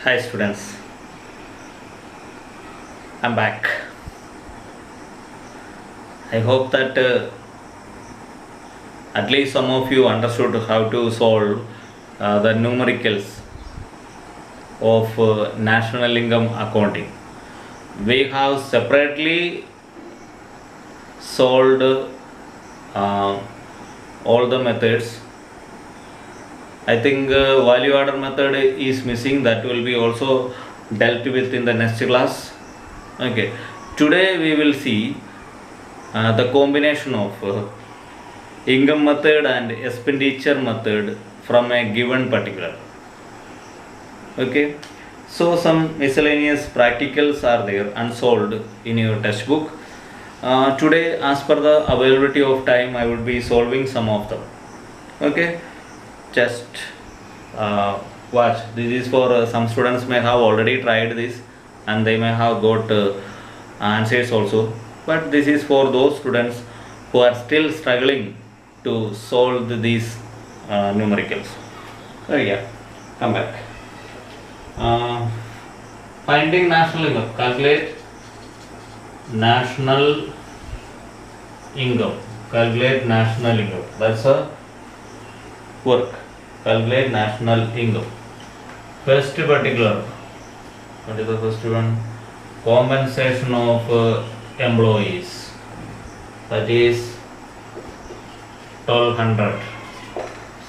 Hi students, I'm back. I hope that at least some of you understood how to solve the numericals of national income accounting. We have separately solved uh, all the methods. I think value order method is missing, that will be also dealt with in the next class. Okay, today we will see the combination of income method and expenditure method from a given particular. Okay, so some miscellaneous practicals are there unsolved in your textbook. Today, as per the availability of time, I would be solving some of them. Okay, just watch. This is for some students may have already tried this and they may have got answers also, but this is for those students who are still struggling to solve these numericals. So yeah, come back. uh, Finding national income, calculate national national income, that's a work. Calculate national income. First particular, what is the first one? Compensation of employees, that is 1200.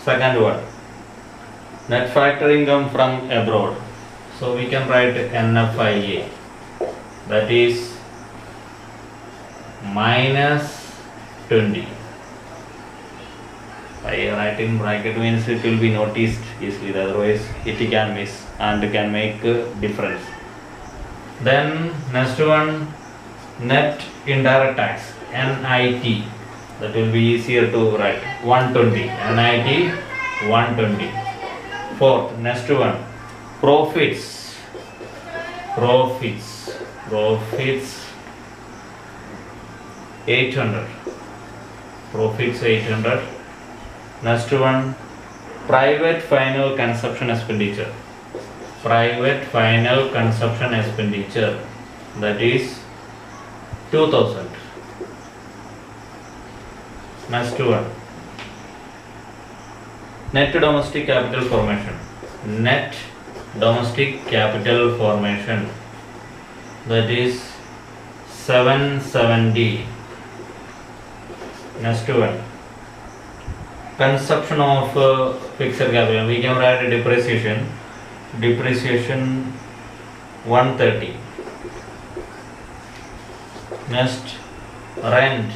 Second one, net factor income from abroad, so we can write NFIA, that is minus 20. By writing bracket means it will be noticed easily, otherwise it can miss and can make a difference. Then next one, net indirect tax, NIT, that will be easier to write, 120, NIT 120. Fourth, next one, profits 800, profits 800. Next one, private final consumption expenditure, that is 2000. Next one, net domestic capital formation, that is 770. Next one, consumption of fixed capital, we can write a depreciation 130. Next, rent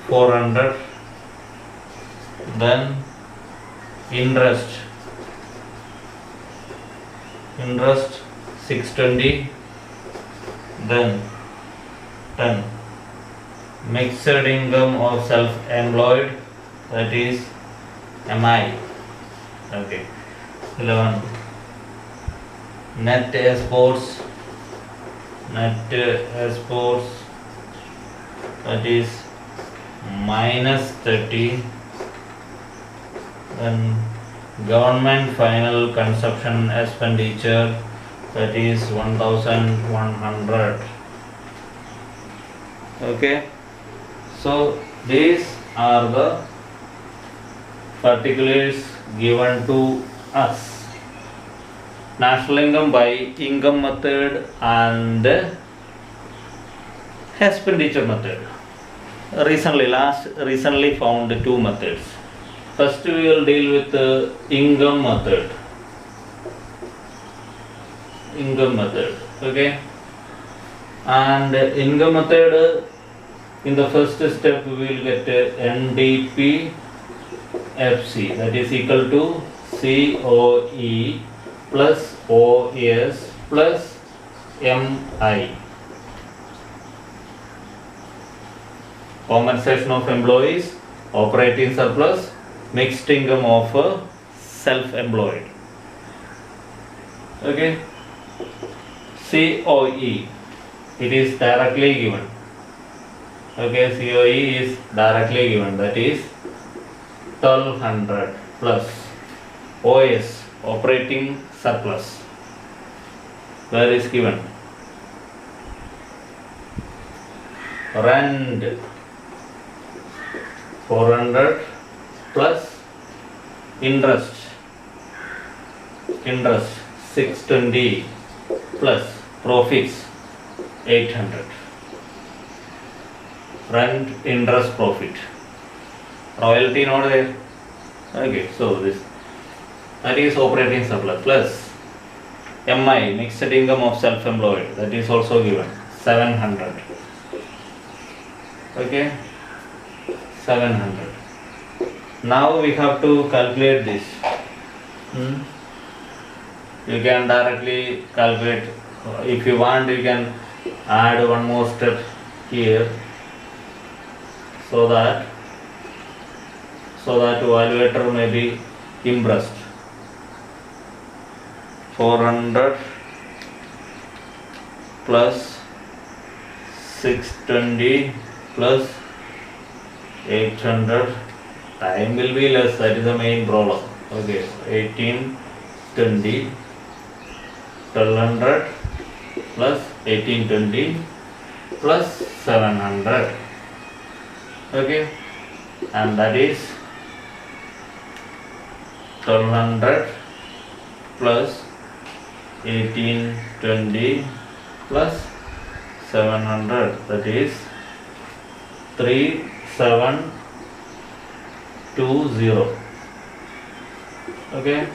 400. Then interest 620. Then 10, mixed income of self-employed, that is MI. Okay. 11, net exports, that is minus 30. Then government final consumption expenditure, that is 1100. Okay, so these are the particulars given to us. National income by income method and expenditure method. Recently found two methods. First we will deal with the income method. Okay, and income method, in the first step we will get NDP FC, that is equal to COE plus OS plus MI, compensation of employees, operating surplus, mixed income of self-employed. Okay, COE, it is directly given. Okay, COE is directly given, that is 1200 plus OS, operating surplus, where is given rent 400 plus interest 620 plus profits 800. Rent, interest, profit, royalty not there. Okay, so this that is operating surplus plus MI, mixed income of self-employed, that is also given 700. Okay, 700. Now we have to calculate this. You can directly calculate. If you want, you can add one more step here, so that evaluator may be impressed. 400 plus 620 plus 800. Time will be less, that is the main problem. Okay, 1820 1200 plus 1820 plus 700. Okay, and that is 1200 plus 1820 plus 700, that is 3720. Okay,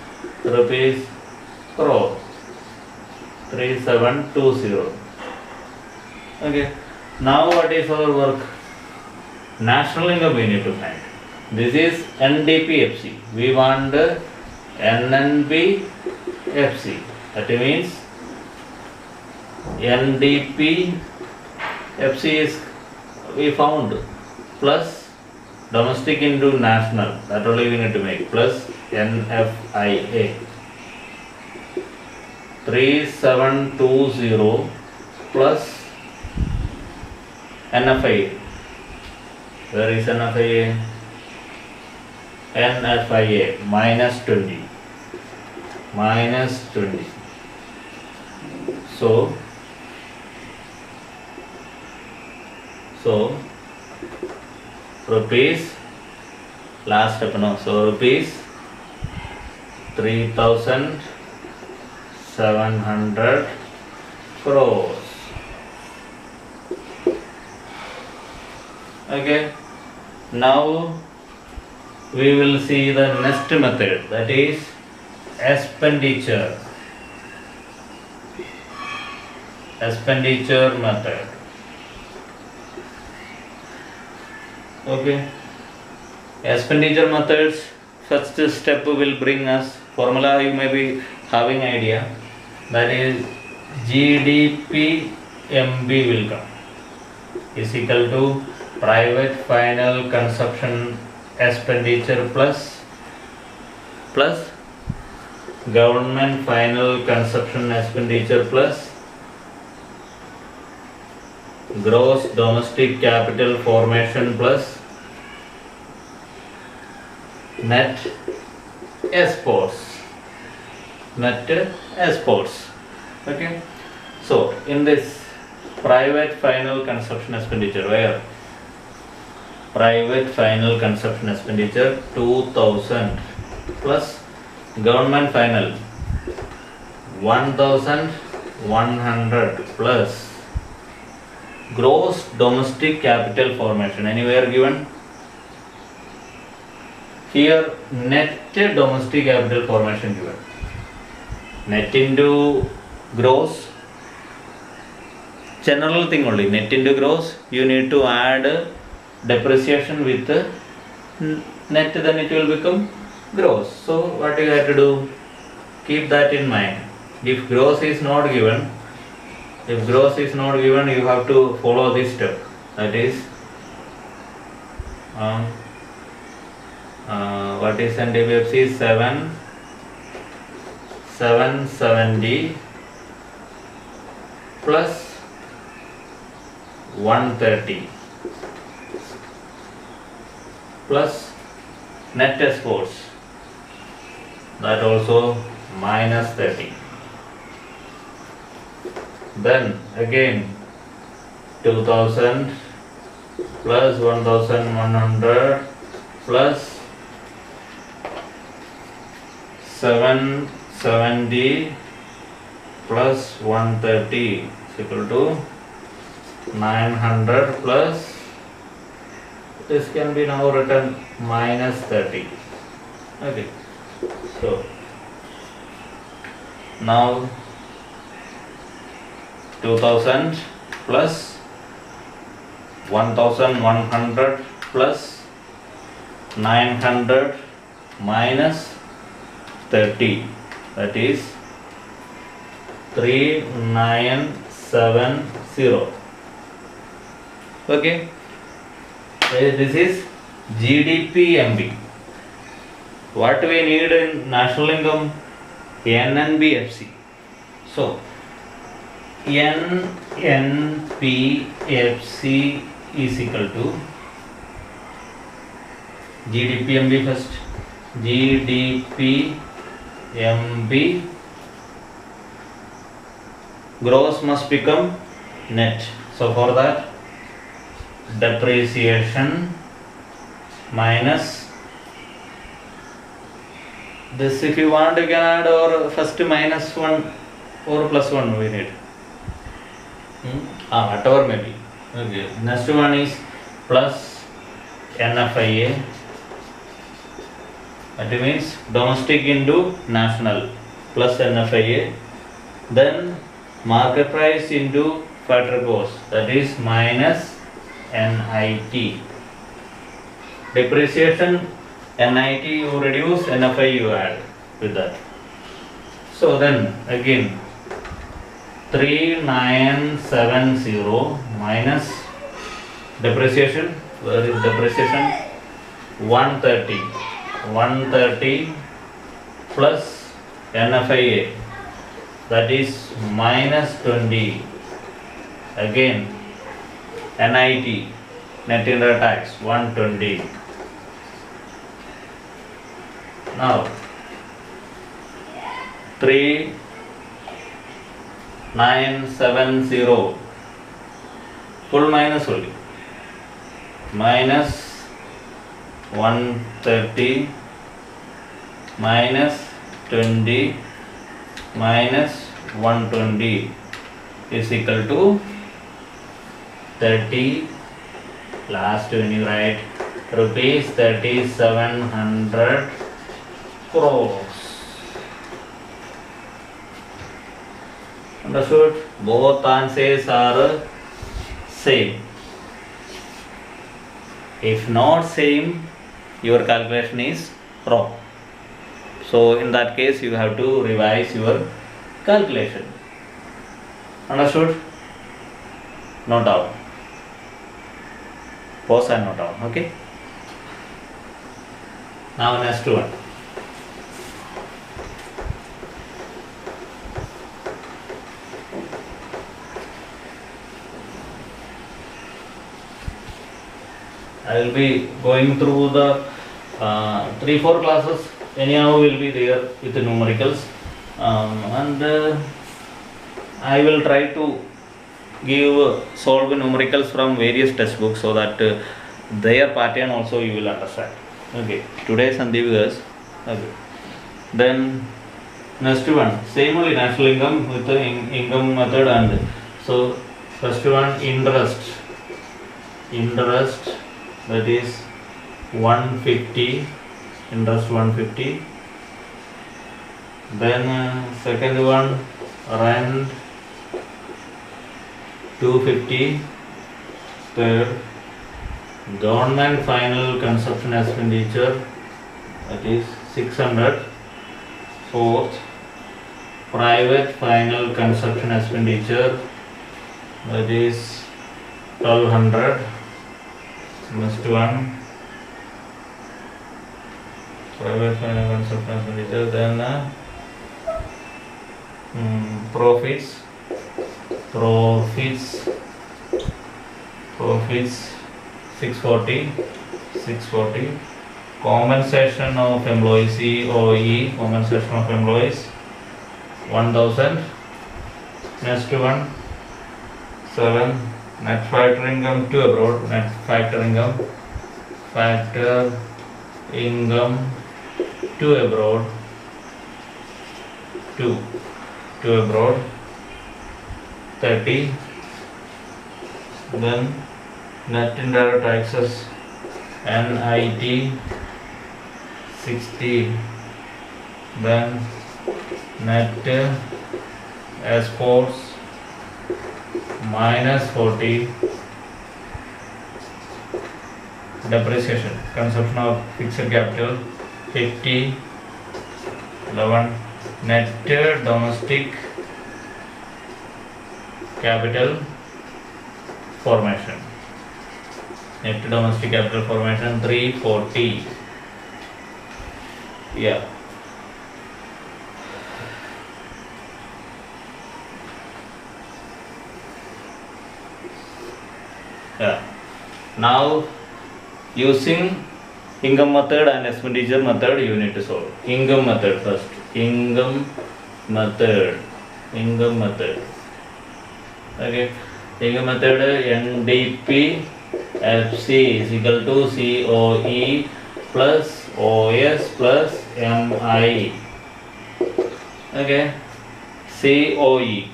rupees crore, 3720. Okay, now what is our work? National income we need to find. This is NDPFC. We want NNBFC. That means NDPFC is we found plus domestic into national. That only we need to make plus NFIA. 3720 plus NFIA. Where is NFIA? NFIA minus 20. So rupees, last step now. So rupees 3700 crores. Okay, now we will see the next method, that is expenditure method. Okay, expenditure methods, first step will bring us formula. You may be having idea, that is GDPMB will come is equal to private final consumption expenditure plus government final consumption expenditure plus gross domestic capital formation plus net exports. Okay, so in this private final consumption expenditure, where private final consumption expenditure 2000 plus government final 1100 plus gross domestic capital formation, anywhere given here, net domestic capital formation given, net into gross, general thing only, net into gross, you need to add depreciation with net, then it will become gross. So what you have to do, keep that in mind. If gross is not given, you have to follow this step, that is what is NDPFC? 770 plus 130 plus net exports that also minus 30. Then again 2000 plus 1100 plus 770 plus 130 is equal to 900 plus, this can be now written minus 30. Okay, so now 2000 plus 1100 plus 900 minus 30, that is 3970. Okay, this is GDP MB. What we need in national income? NNBFC. So NNPFC is equal to GDP MB first. GDP MB gross must become net. So for that, depreciation minus this, if you want you can add, or first minus 1 or plus 1 we need. Whatever may be. Okay. Next one is plus NFIA. That means domestic into national plus NFIA. Then market price into factory cost, that is minus NIT. Depreciation NIT you reduce, NFI you add with that. So then again 3970 minus depreciation, where is depreciation? 130 plus NFIA, that is minus 20. Again NIT, net indirect tax, 120. Now 3970 full minus only, minus 130 minus 20 minus 120 is equal to 30. Last when you write rupees 3700 crores. Understood? Both answers are same. If not same, your calculation is wrong. So in that case you have to revise your calculation. Understood? Note down. Pause and note down. Okay. Now next one. I will be going through the 3-4 classes. Anyhow will be there with the numericals, and I will try to solve numericals from various textbooks so that their pattern also you will understand. Okay, today's Sandeep. Okay, then next one, same only national income with the income method, and so first one interest, that is 150, interest 150. Then second one, rent 250. Third, government final consumption expenditure, that is 600. Fourth, private final consumption expenditure, that is 1200. Next one, private final consumption expenditure. Then profits 640. Compensation of employees, COE, compensation of employees 1000. Next one 7. Net factor income to abroad, net factor income to abroad 2 to abroad 30. Then net indirect taxes NIT 60. Then net exports minus 40. Depreciation, consumption of fixed capital 50. 11. Net domestic capital formation. Net domestic capital formation 340. Yeah. Now using income method and expenditure method you need to solve. Income method first. Income method. Okay. Income method NDP FC is equal to COE plus OS plus MI. Okay. COE,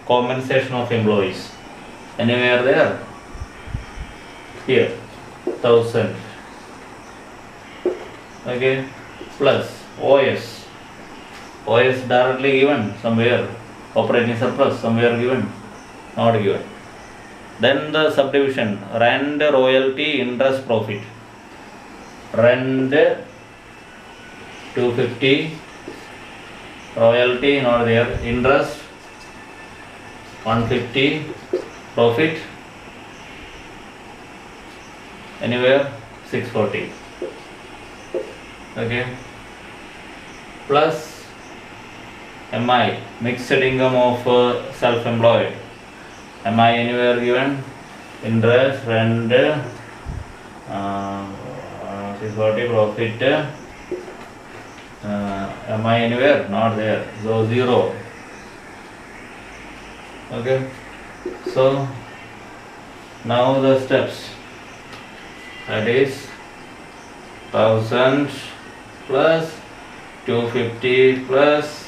compensation of employees. Anywhere there? Here, 1000. Okay. Plus OS. OS directly given somewhere. Operating surplus somewhere given. Not given. Then the subdivision, rent, royalty, interest, profit. Rent 250, royalty not there, interest 150, profit anywhere 640. Okay. Plus MI, mixed income of self-employed. MI anywhere given, interest, rent 640, profit MI anywhere not there, so 0. Okay. So now the steps, that is 1000 plus 250 plus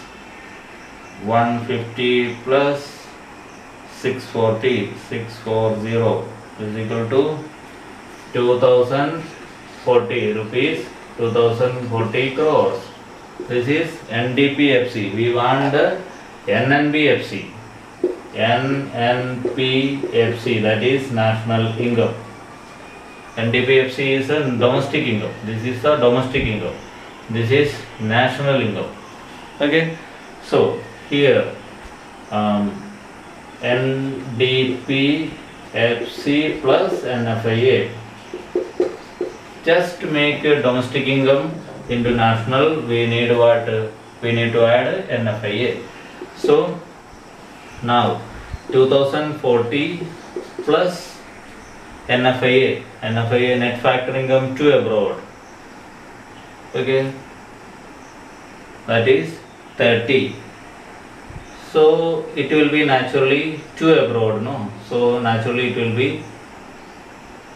150 plus 640 is equal to 2040 rupees, 2040 crores. This is NDPFC. We want NNBFC. NNPFC, that is national income. NDPFC is a domestic income. This is the domestic income. This is national income. Okay. So here NDPFC plus NFIA. Just to make domestic income into national, we need what? We need to add NFIA. So now 2040 plus NFIA, net factor income to abroad. Okay, that is 30. So it will be naturally to abroad, no? So naturally it will be,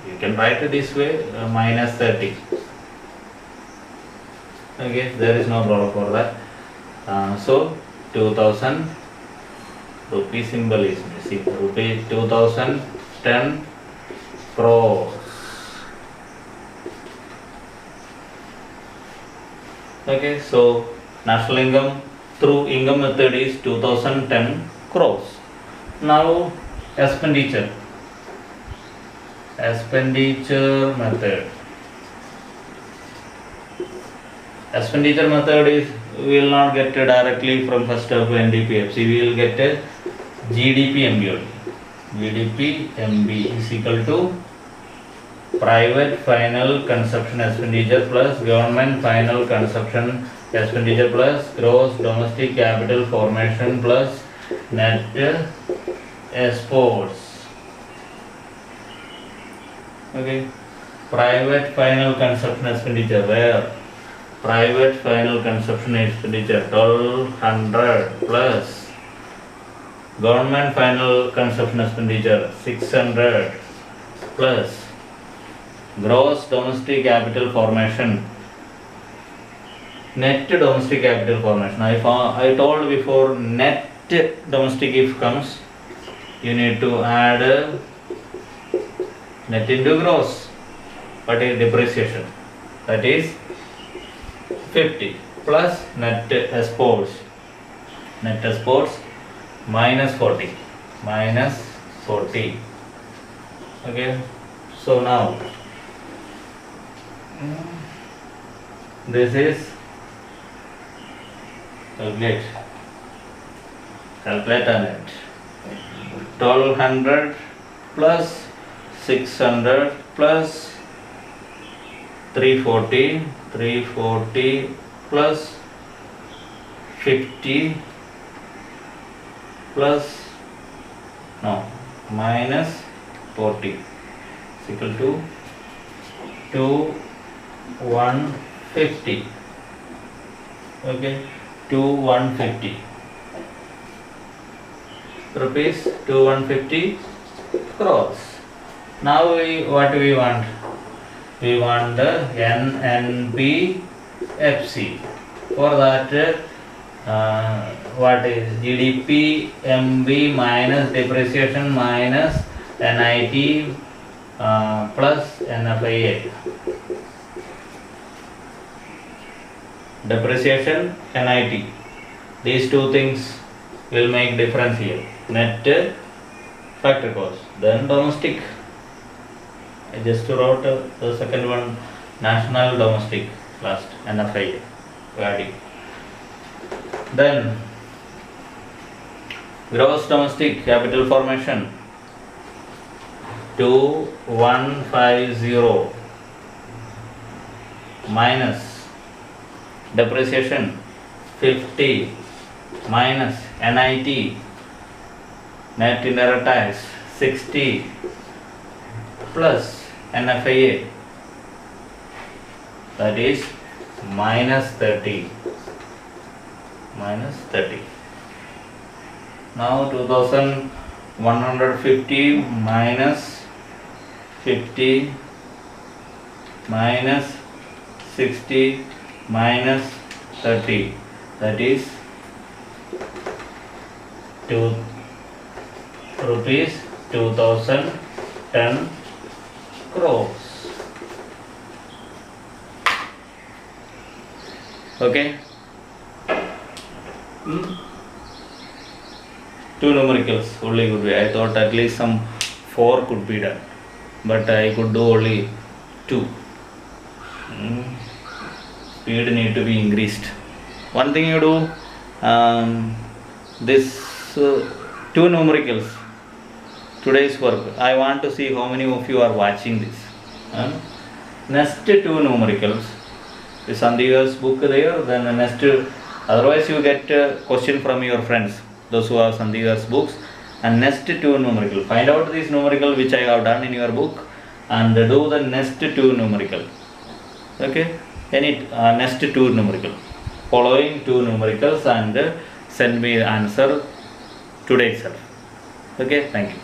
you can write it this way, minus 30. Okay, there is no problem for that. So 2000 rupee symbol is missing. Rupee 2010 crores. Okay, so national income through income method is 2010 crores. Now expenditure method. Expenditure method is, we will not get directly from first of NDPFC, we will get a GDP MB only. GDP MB is equal to private final consumption expenditure plus government final consumption expenditure plus gross domestic capital formation plus net exports. Okay. private final consumption expenditure, where private final consumption expenditure 1200 plus government final consumption expenditure 600 plus gross domestic capital formation, net domestic capital formation. I told before, net domestic if comes, you need to add net into gross. What is depreciation? That is 50 plus net exports. Net exports minus 40. Minus 40. Okay. So now this is calculate on it. 1200 plus 600 plus 340 plus 50 plus minus 40 is equal to 2150. Okay, 2150 rupees, 2150 crores. Now what we want? We want the NNPFC. For that, what is GDP MB minus depreciation minus NIT plus NFIA. Depreciation, NIT. These two things will make difference here. Net factory cost. Then domestic. I just wrote the second one, national domestic last, NFIA. Then gross domestic capital formation 2150 minus depreciation 50 minus NIT, net indirect tax 60 plus NFIA, that is minus 30. Now 2150 minus 50 minus 60 minus 30, that is rupees 2010 crores. Okay. Two numericals only could be. I thought at least some 4 could be done, but I could do only 2. Speed need to be increased. One thing you do, this 2 numericals, today's work, I want to see how many of you are watching this. Next 2 numericals, the Sandeevar's book there, then the next, otherwise you get a question from your friends, those who have Sandeevar's books, and next 2 numerical. Find out this numerical which I have done in your book and do the next 2 numerical. Okay, next 2 numerical, following 2 numericals, and send me the answer today itself. Okay, thank you.